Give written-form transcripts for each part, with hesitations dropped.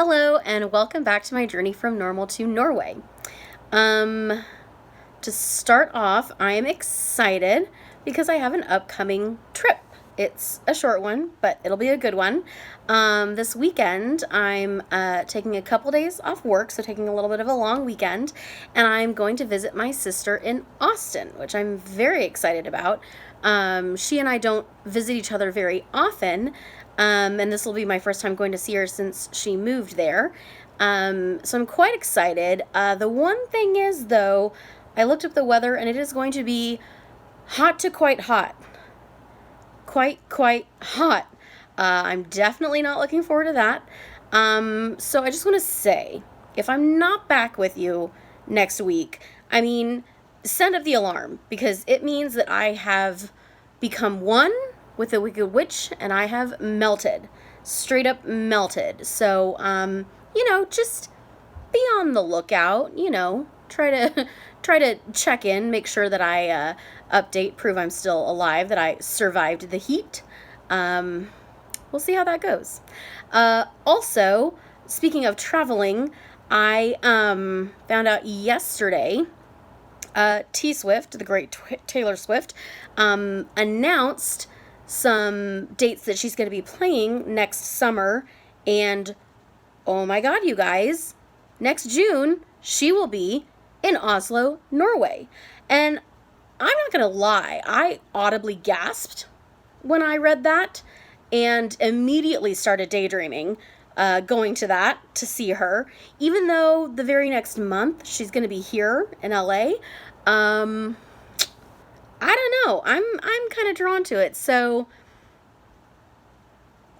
Hello and welcome back to my journey from normal to Norway. To start off, I am excited because I have an upcoming trip. It's a short one, but it'll be a good one. This weekend, I'm taking a couple days off work, so taking a little bit of a long weekend, and I'm going to visit my sister in Austin, which I'm very excited about. She and I don't visit each other very often, and this will be my first time going to see her since she moved there. So I'm quite excited. The one thing is, though, I looked up the weather and it is going to be hot to quite hot. Quite hot. I'm definitely not looking forward to that. So I just want to say, if I'm not back with you next week, send up the alarm because it means that I have become one with the Wicked Witch and I have melted. Straight up melted. So, just be on the lookout, try to try to check in, make sure that I update, prove I'm still alive, that I survived the heat. We'll see how that goes. Also, speaking of traveling, I found out yesterday T Swift, the great Taylor Swift, announced some dates that she's going to be playing next summer. And oh my God, you guys, next June, she will be in Oslo, Norway. And I'm not going to lie, I audibly gasped when I read that and immediately started daydreaming going to that to see her, even though the very next month she's going to be here in LA. I don't know. I'm kind of drawn to it. So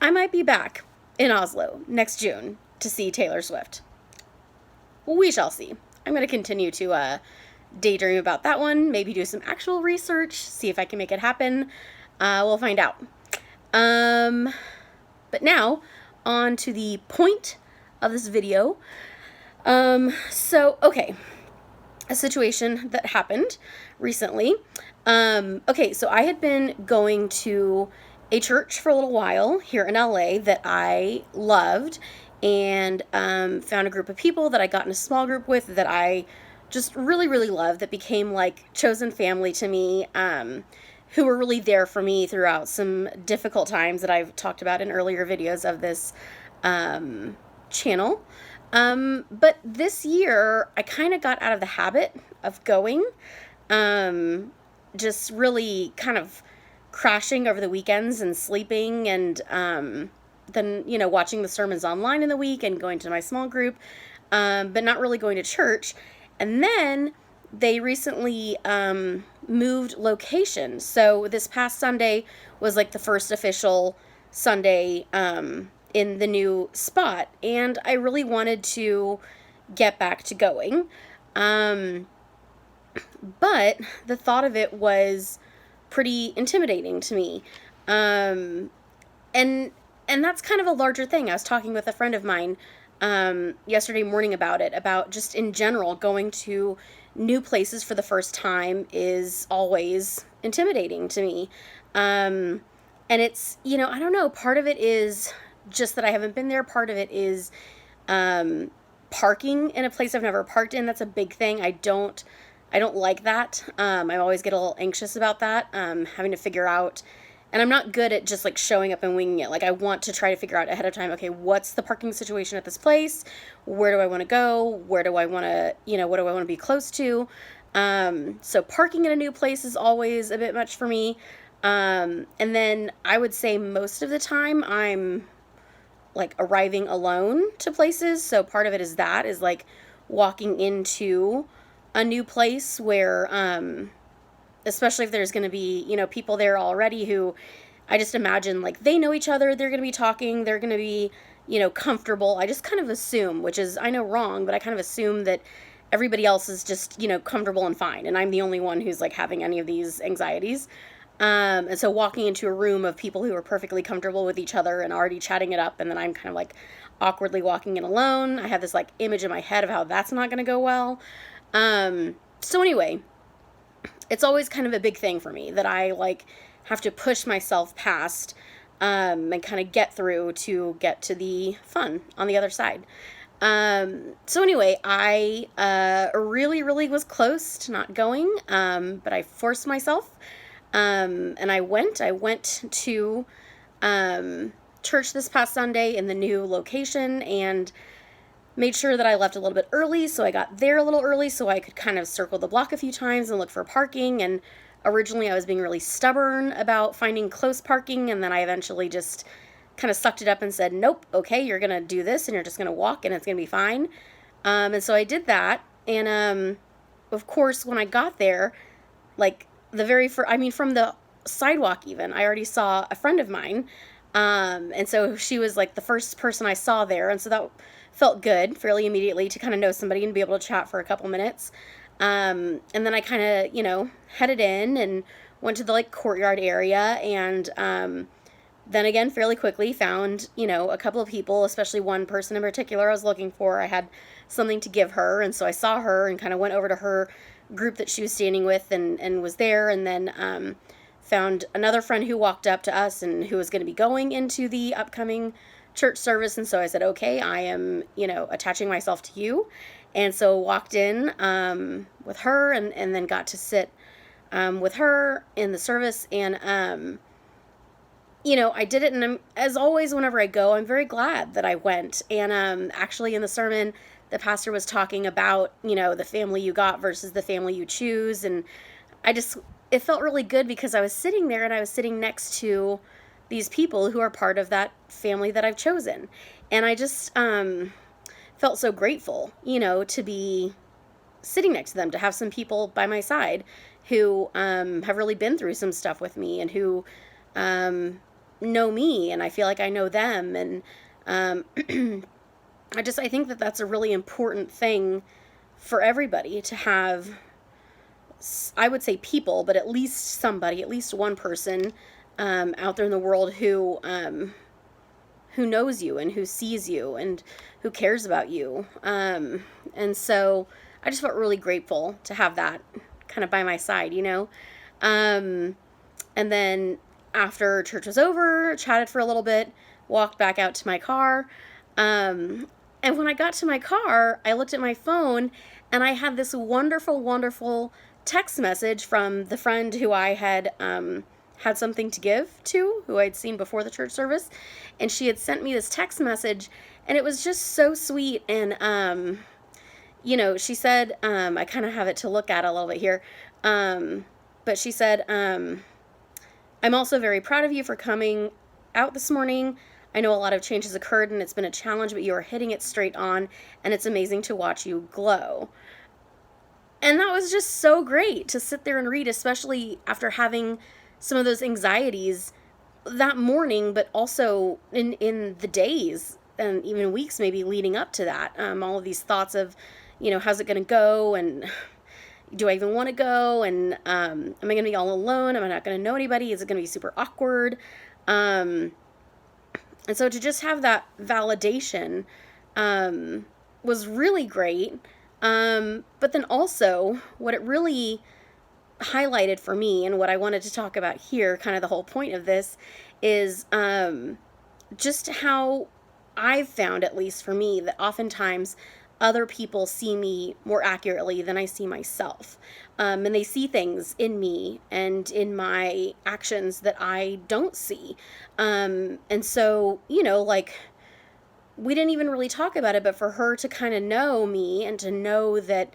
I might be back in Oslo next June to see Taylor Swift. We shall see. I'm going to continue to daydream about that one, maybe do some actual research, see if I can make it happen. We'll find out. But now, on to the point of this video. Okay, a situation that happened recently. So I had been going to a church for a little while here in LA that I loved, and found a group of people that I got in a small group with that I just really, really loved, that became like chosen family to me, who were really there for me throughout some difficult times that I've talked about in earlier videos of this channel. But this year, I kind of got out of the habit of going, just really kind of crashing over the weekends and sleeping, and then, watching the sermons online in the week and going to my small group, but not really going to church. And then they recently moved locations. So this past Sunday was like the first official Sunday in the new spot, and I really wanted to get back to going. But the thought of it was pretty intimidating to me. And that's kind of a larger thing. I was talking with a friend of mine yesterday morning about it, about just in general, going to new places for the first time is always intimidating to me. And it's, I don't know, part of it is just that I haven't been there. Part of it is parking in a place I've never parked in. That's a big thing. I don't like that. I always get a little anxious about that, having to figure out, and I'm not good at just like showing up and winging it. Like, I want to try to figure out ahead of time, okay, what's the parking situation at this place? Where do I want to go? Where do I want to, what do I want to be close to? So parking in a new place is always a bit much for me. And then I would say most of the time I'm like arriving alone to places. So part of it is like walking into a new place where, especially if there's going to be, people there already who I just imagine like they know each other, they're going to be talking, they're going to be, comfortable. I just kind of assume, which is, I know, wrong, but I kind of assume that everybody else is just, comfortable and fine, and I'm the only one who's like having any of these anxieties. And so walking into a room of people who are perfectly comfortable with each other and already chatting it up, and then I'm kind of like awkwardly walking in alone, I have this like image in my head of how that's not going to go well. So anyway, it's always kind of a big thing for me that I like have to push myself past, and kind of get through to get to the fun on the other side. So anyway, I really, really was close to not going, but I forced myself, and I went. I went to church this past Sunday in the new location, and made sure that I left a little bit early, so I got there a little early so I could kind of circle the block a few times and look for parking. And originally I was being really stubborn about finding close parking, and then I eventually just kind of sucked it up and said, nope, okay, you're going to do this and you're just going to walk and it's going to be fine. And so I did that. And of course, when I got there, like the very first, I mean, from the sidewalk even, I already saw a friend of mine. And so she was like the first person I saw there. And so that felt good fairly immediately to kind of know somebody and be able to chat for a couple minutes. And then I kind of, headed in and went to the like courtyard area, and then again fairly quickly found, a couple of people, especially one person in particular I was looking for. I had something to give her, and so I saw her and kind of went over to her group that she was standing with and was there, and then found another friend who walked up to us and who was going to be going into the upcoming church service. And so I said, okay, I am, attaching myself to you. And so walked in with her, and then got to sit with her in the service. And, I did it. And as always, whenever I go, I'm very glad that I went. And actually in the sermon, the pastor was talking about, the family you got versus the family you choose. And it felt really good because I was sitting there and I was sitting next to these people who are part of that family that I've chosen. And I just felt so grateful, to be sitting next to them, to have some people by my side who have really been through some stuff with me and who know me, and I feel like I know them. And I think that that's a really important thing for everybody to have. I would say people, but at least somebody, at least one person out there in the world who knows you and who sees you and who cares about you. And so I just felt really grateful to have that kind of by my side, And then after church was over, chatted for a little bit, walked back out to my car. And when I got to my car, I looked at my phone and I had this wonderful, wonderful text message from the friend who I had had something to give to, who I'd seen before the church service. And she had sent me this text message, and it was just so sweet. And, she said, I kind of have it to look at a little bit here. But she said, I'm also very proud of you for coming out this morning. I know a lot of change has occurred and it's been a challenge, but you are hitting it straight on, and it's amazing to watch you glow. And that was just so great to sit there and read, especially after having some of those anxieties that morning, but also in the days and even weeks maybe leading up to that. All of these thoughts of, how's it going to go? And do I even want to go? And am I going to be all alone? Am I not going to know anybody? Is it going to be super awkward? And so to just have that validation was really great. But then also what it really highlighted for me, and what I wanted to talk about here, kind of the whole point of this, is just how I've found, at least for me, that oftentimes other people see me more accurately than I see myself. And they see things in me and in my actions that I don't see. And so, we didn't even really talk about it, but for her to kind of know me and to know that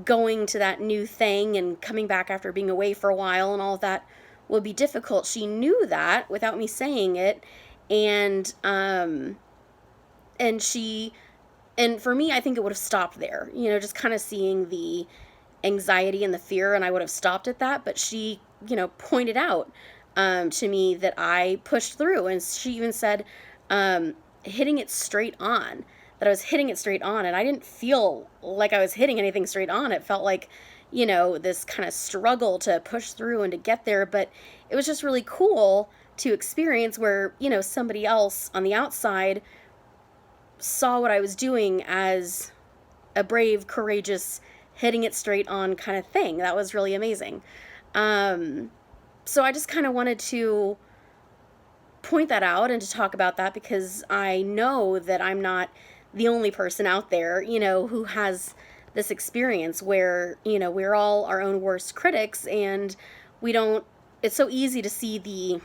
going to that new thing and coming back after being away for a while and all of that would be difficult. She knew that without me saying it. And for me, I think it would have stopped there, just kind of seeing the anxiety and the fear, and I would have stopped at that. But she, pointed out to me that I pushed through, and she even said, hitting it straight on, that I was hitting it straight on. And I didn't feel like I was hitting anything straight on. It felt like, this kind of struggle to push through and to get there. But it was just really cool to experience where, somebody else on the outside saw what I was doing as a brave, courageous, hitting it straight on kind of thing. That was really amazing. So I just kind of wanted to point that out and to talk about that, because I know that I'm not the only person out there, who has this experience where, we're all our own worst critics, and we don't, it's so easy to see the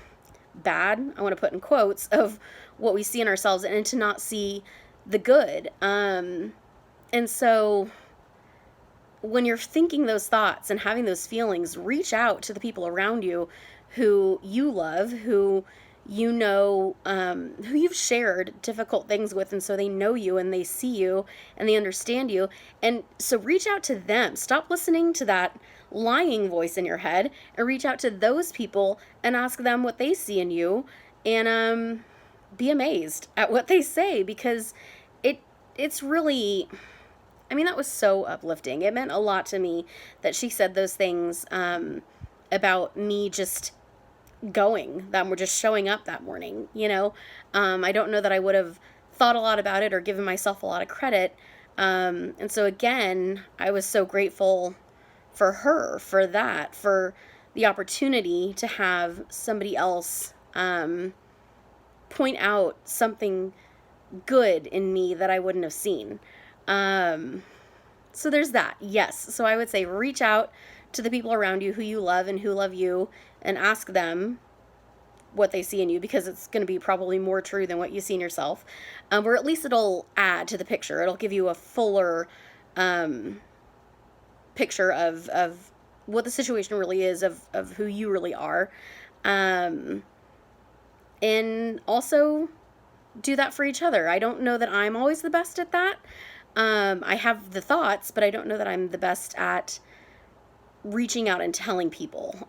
bad, I want to put in quotes, of what we see in ourselves, and to not see the good. And so when you're thinking those thoughts and having those feelings, reach out to the people around you who you love, who who you've shared difficult things with, and so they know you and they see you and they understand you. And so reach out to them. Stop listening to that lying voice in your head and reach out to those people and ask them what they see in you, and be amazed at what they say, because it's really, I mean, that was so uplifting. It meant a lot to me that she said those things about me just that we're just showing up that morning, I don't know that I would have thought a lot about it or given myself a lot of credit. And so again, I was so grateful for her, for that, for the opportunity to have somebody else point out something good in me that I wouldn't have seen. So there's that. Yes. So I would say reach out to the people around you who you love and who love you, and ask them what they see in you, because it's going to be probably more true than what you see in yourself. Or at least it'll add to the picture. It'll give you a fuller picture of what the situation really is, of who you really are. And also do that for each other. I don't know that I'm always the best at that. I have the thoughts, but I don't know that I'm the best at reaching out and telling people.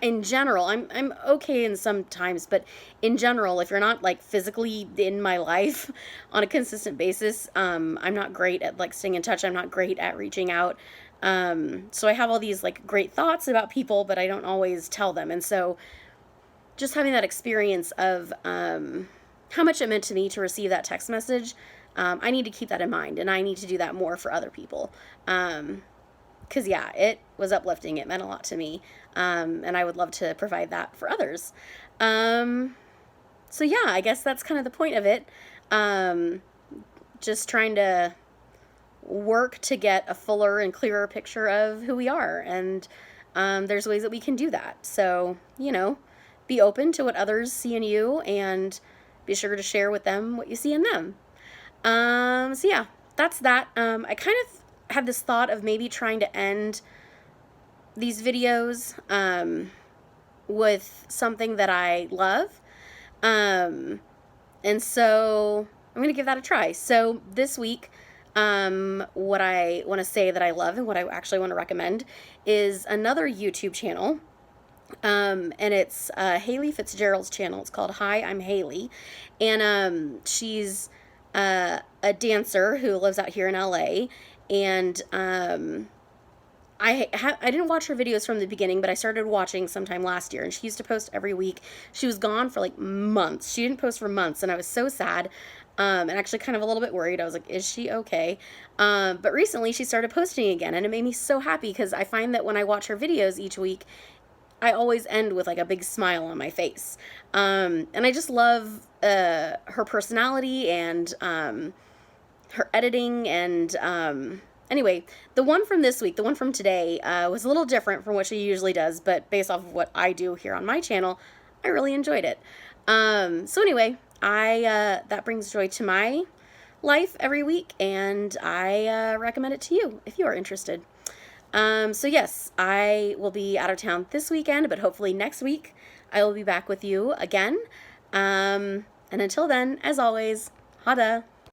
In general, I'm okay in some times, but in general, if you're not like physically in my life on a consistent basis, I'm not great at like staying in touch. I'm not great at reaching out. So I have all these like great thoughts about people, but I don't always tell them. And so just having that experience of how much it meant to me to receive that text message, I need to keep that in mind, and I need to do that more for other people. Because, yeah, it was uplifting. It meant a lot to me. And I would love to provide that for others. So, yeah, I guess that's kind of the point of it. Just trying to work to get a fuller and clearer picture of who we are. And there's ways that we can do that. So, be open to what others see in you, and be sure to share with them what you see in them. So, yeah, that's that. I kind of have this thought of maybe trying to end these videos with something that I love. And so I'm going to give that a try. So this week, what I want to say that I love and what I actually want to recommend is another YouTube channel. And it's Haley Fitzgerald's channel. It's called Hi, I'm Haley. And she's a dancer who lives out here in LA. And I didn't watch her videos from the beginning, but I started watching sometime last year, and she used to post every week. She was gone for like months. She didn't post for months, and I was so sad, and actually kind of a little bit worried. I was like, is she okay? But recently she started posting again, and it made me so happy, because I find that when I watch her videos each week, I always end with like a big smile on my face. And I just love her personality and her editing. And anyway, the one from this week, the one from today, was a little different from what she usually does, but based off of what I do here on my channel, I really enjoyed it. So anyway, that brings joy to my life every week, and I recommend it to you if you are interested. So yes, I will be out of town this weekend, but hopefully next week I will be back with you again. And until then, as always, ha da!